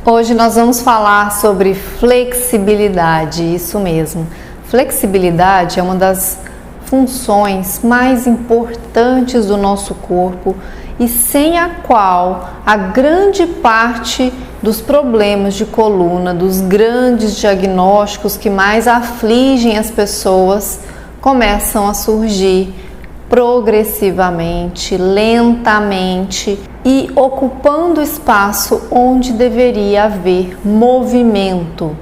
Hoje nós vamos falar sobre flexibilidade, isso mesmo. Flexibilidade é uma das funções mais importantes do nosso corpo e sem a qual a grande parte dos problemas de coluna, dos grandes diagnósticos que mais afligem as pessoas, começam a surgir progressivamente, lentamente e ocupando espaço onde deveria haver movimento.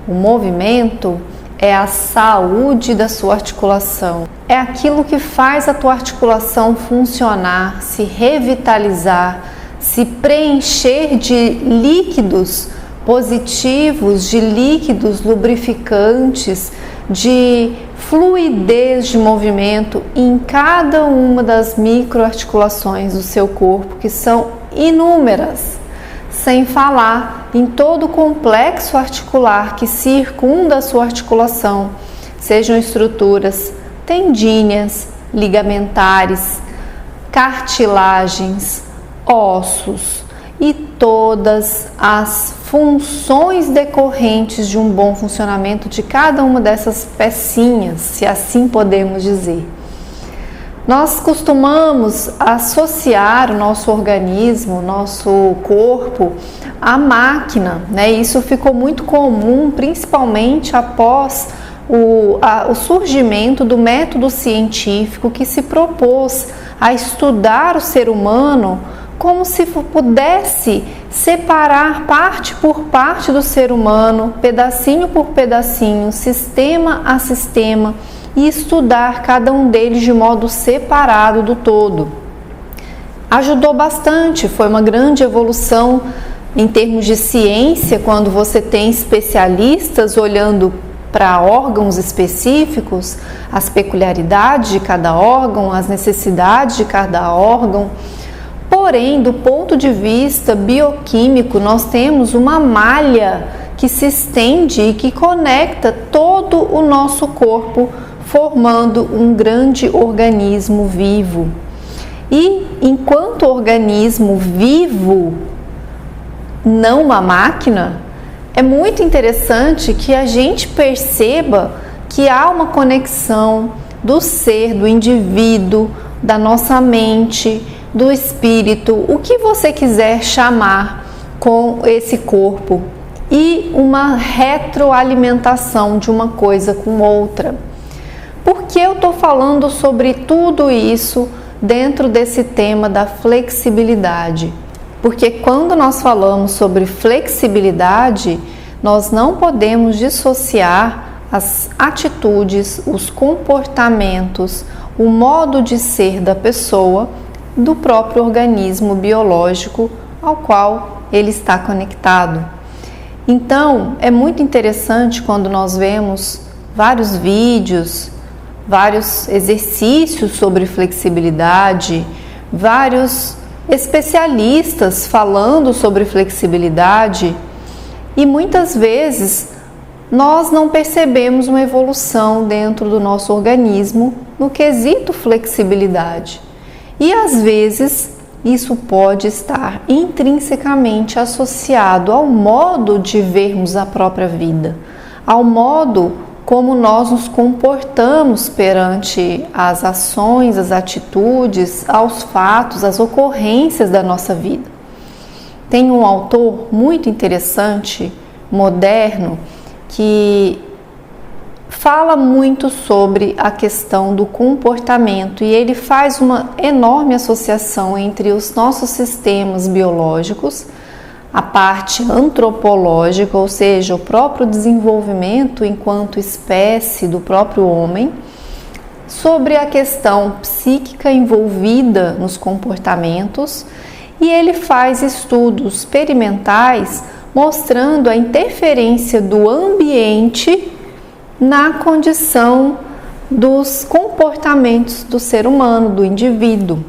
O movimento é a saúde da sua articulação. É aquilo que faz a tua articulação funcionar, se revitalizar, se preencher de líquidos positivos, de líquidos lubrificantes, de fluidez de movimento em cada uma das microarticulações do seu corpo, que são inúmeras, sem falar em todo o complexo articular que circunda a sua articulação, sejam estruturas tendíneas, ligamentares, cartilagens, ossos e todas as funções decorrentes de um bom funcionamento de cada uma dessas pecinhas, se assim podemos dizer. Nós costumamos associar o nosso organismo, o nosso corpo à máquina, né? Isso ficou muito comum, principalmente após o surgimento do método científico que se propôs a estudar o ser humano como se pudesse separar parte por parte do ser humano, pedacinho por pedacinho, sistema a sistema, e estudar cada um deles de modo separado do todo. Ajudou bastante, foi uma grande evolução em termos de ciência, quando você tem especialistas olhando para órgãos específicos, as peculiaridades de cada órgão, as necessidades de cada órgão. Porém, do ponto de vista bioquímico, nós temos uma malha que se estende e que conecta todo o nosso corpo, formando um grande organismo vivo. E enquanto organismo vivo, não uma máquina, é muito interessante que a gente perceba que há uma conexão do ser, do indivíduo, da nossa mente, do espírito, o que você quiser chamar, com esse corpo, e uma retroalimentação de uma coisa com outra. Por que eu estou falando sobre tudo isso dentro desse tema da flexibilidade? Porque quando nós falamos sobre flexibilidade, nós não podemos dissociar as atitudes, os comportamentos, o modo de ser da pessoa do próprio organismo biológico ao qual ele está conectado. Então, é muito interessante quando nós vemos vários vídeos, vários exercícios sobre flexibilidade, vários especialistas falando sobre flexibilidade, e muitas vezes nós não percebemos uma evolução dentro do nosso organismo no quesito flexibilidade. E às vezes isso pode estar intrinsecamente associado ao modo de vermos a própria vida, ao modo como nós nos comportamos perante as ações, as atitudes, aos fatos, às ocorrências da nossa vida. Tem um autor muito interessante, moderno, que fala muito sobre a questão do comportamento, e ele faz uma enorme associação entre os nossos sistemas biológicos, a parte antropológica, ou seja, o próprio desenvolvimento enquanto espécie do próprio homem, sobre a questão psíquica envolvida nos comportamentos, e ele faz estudos experimentais mostrando a interferência do ambiente na condição dos comportamentos do ser humano, do indivíduo.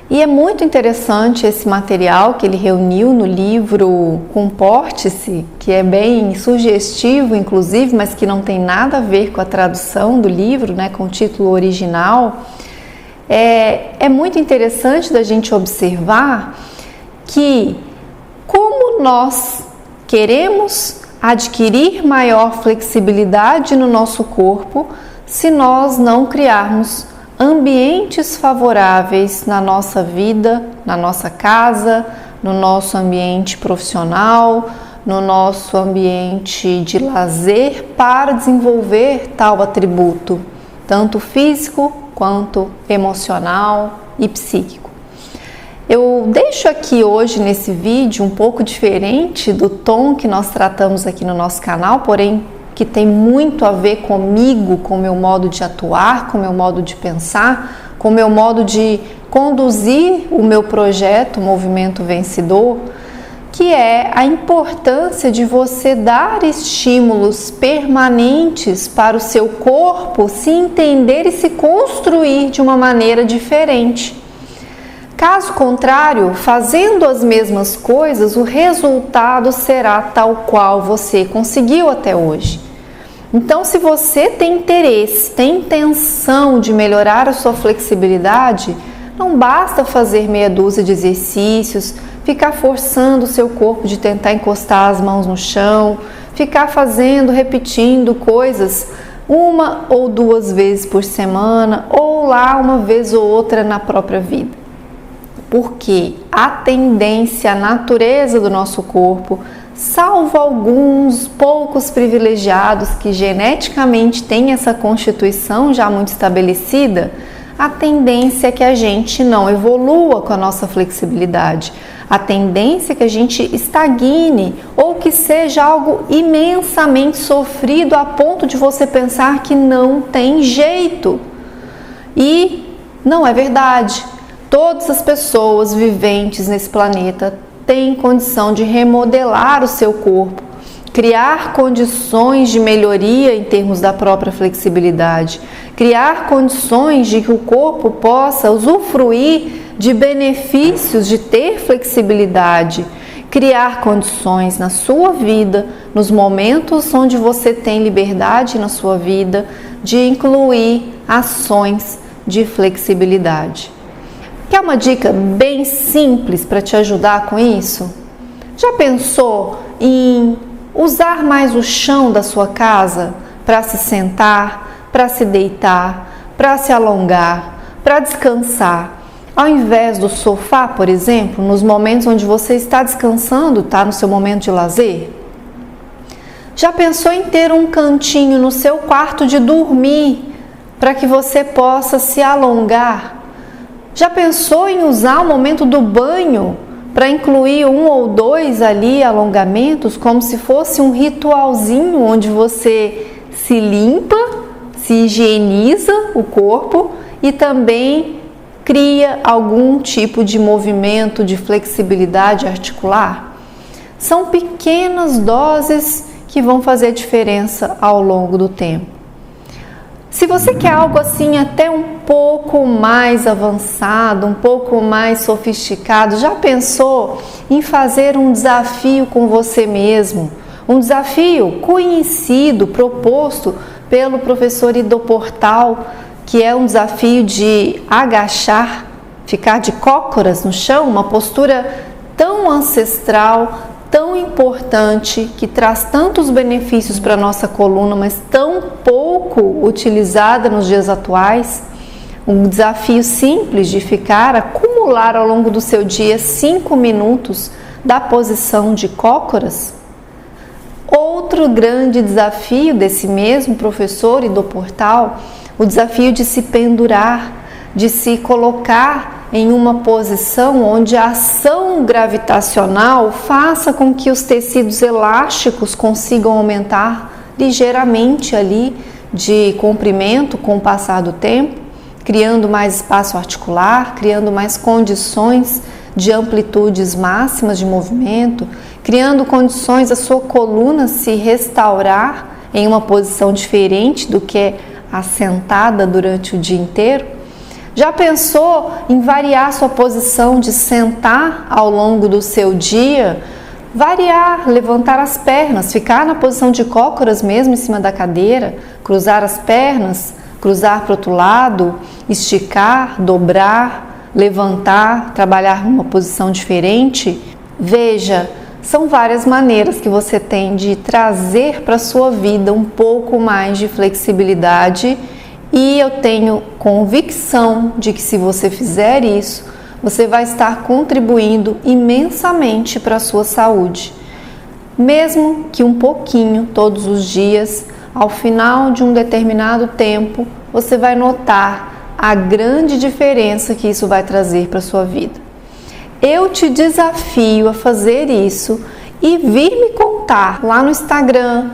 E é muito interessante esse material que ele reuniu no livro Comporte-se, que é bem sugestivo, inclusive, mas que não tem nada a ver com a tradução do livro, né, com o título original. É muito interessante da gente observar que, como Como nós queremos adquirir maior flexibilidade no nosso corpo se nós não criarmos ambientes favoráveis na nossa vida, na nossa casa, no nosso ambiente profissional, no nosso ambiente de lazer para desenvolver tal atributo, tanto físico quanto emocional e psíquico. Eu deixo aqui hoje nesse vídeo um pouco diferente do tom que nós tratamos aqui no nosso canal, porém que tem muito a ver comigo, com o meu modo de atuar, com o meu modo de pensar, com o meu modo de conduzir o meu projeto Movimento Vencedor, que é a importância de você dar estímulos permanentes para o seu corpo se entender e se construir de uma maneira diferente. Caso contrário, fazendo as mesmas coisas, o resultado será tal qual você conseguiu até hoje. Então, se você tem interesse, tem intenção de melhorar a sua flexibilidade, não basta fazer meia dúzia de exercícios, ficar forçando o seu corpo de tentar encostar as mãos no chão, ficar fazendo, repetindo coisas uma ou duas vezes por semana, ou lá uma vez ou outra na própria vida. Porque a tendência, a natureza do nosso corpo, salvo alguns poucos privilegiados que geneticamente têm essa constituição já muito estabelecida, a tendência é que a gente não evolua com a nossa flexibilidade. A tendência é que a gente estagne ou que seja algo imensamente sofrido a ponto de você pensar que não tem jeito. E não é verdade. Todas as pessoas viventes nesse planeta têm condição de remodelar o seu corpo, criar condições de melhoria em termos da própria flexibilidade, criar condições de que o corpo possa usufruir de benefícios de ter flexibilidade, criar condições na sua vida, nos momentos onde você tem liberdade na sua vida, de incluir ações de flexibilidade. Quer uma dica bem simples para te ajudar com isso? Já pensou em usar mais o chão da sua casa para se sentar, para se deitar, para se alongar, para descansar? Ao invés do sofá, por exemplo, nos momentos onde você está descansando, está no seu momento de lazer? Já pensou em ter um cantinho no seu quarto de dormir para que você possa se alongar? Já pensou em usar o momento do banho para incluir um ou dois ali alongamentos, como se fosse um ritualzinho onde você se limpa, se higieniza o corpo e também cria algum tipo de movimento de flexibilidade articular? São pequenas doses que vão fazer diferença ao longo do tempo. Se você quer algo assim até um pouco mais avançado, um pouco mais sofisticado, já pensou em fazer um desafio com você mesmo? Um desafio conhecido, proposto pelo professor Ido Portal, que é um desafio de agachar, ficar de cócoras no chão, uma postura tão ancestral, tão importante, que traz tantos benefícios para a nossa coluna, mas tão pouco utilizada nos dias atuais. Um desafio simples de acumular ao longo do seu dia 5 minutos da posição de cócoras. Outro grande desafio desse mesmo professor e do portal, o desafio de se pendurar, de se colocar em uma posição onde a ação gravitacional faça com que os tecidos elásticos consigam aumentar ligeiramente ali de comprimento com o passar do tempo, criando mais espaço articular, criando mais condições de amplitudes máximas de movimento, criando condições da sua coluna se restaurar em uma posição diferente do que a sentada durante o dia inteiro. Já pensou em variar sua posição de sentar ao longo do seu dia? Variar, levantar as pernas, ficar na posição de cócoras mesmo em cima da cadeira, cruzar as pernas, cruzar para o outro lado, esticar, dobrar, levantar, trabalhar numa posição diferente. Veja, São várias maneiras que você tem de trazer para a sua vida um pouco mais de flexibilidade, e eu tenho convicção de que se você fizer isso, você vai estar contribuindo imensamente para a sua saúde. Mesmo que um pouquinho todos os dias, ao final de um determinado tempo, você vai notar a grande diferença que isso vai trazer para a sua vida. Eu te desafio a fazer isso e vir me contar lá no Instagram,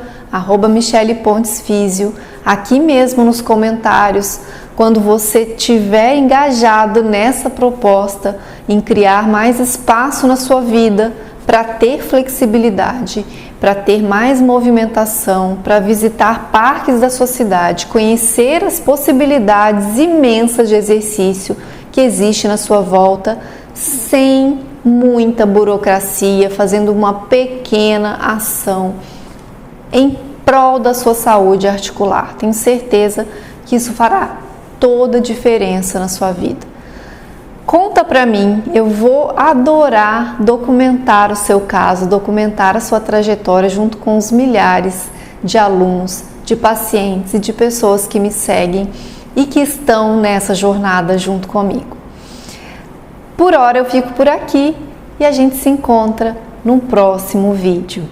@MichelePontesFísio, aqui mesmo nos comentários, quando você estiver engajado nessa proposta em criar mais espaço na sua vida para ter flexibilidade, para ter mais movimentação, para visitar parques da sua cidade, conhecer as possibilidades imensas de exercício que existe na sua volta, sem muita burocracia, fazendo uma pequena ação em prol da sua saúde articular. Tenho certeza que isso fará toda a diferença na sua vida. Conta pra mim, eu vou adorar documentar o seu caso, documentar a sua trajetória junto com os milhares de alunos, de pacientes e de pessoas que me seguem e que estão nessa jornada junto comigo. Por hora eu fico por aqui e a gente se encontra num próximo vídeo.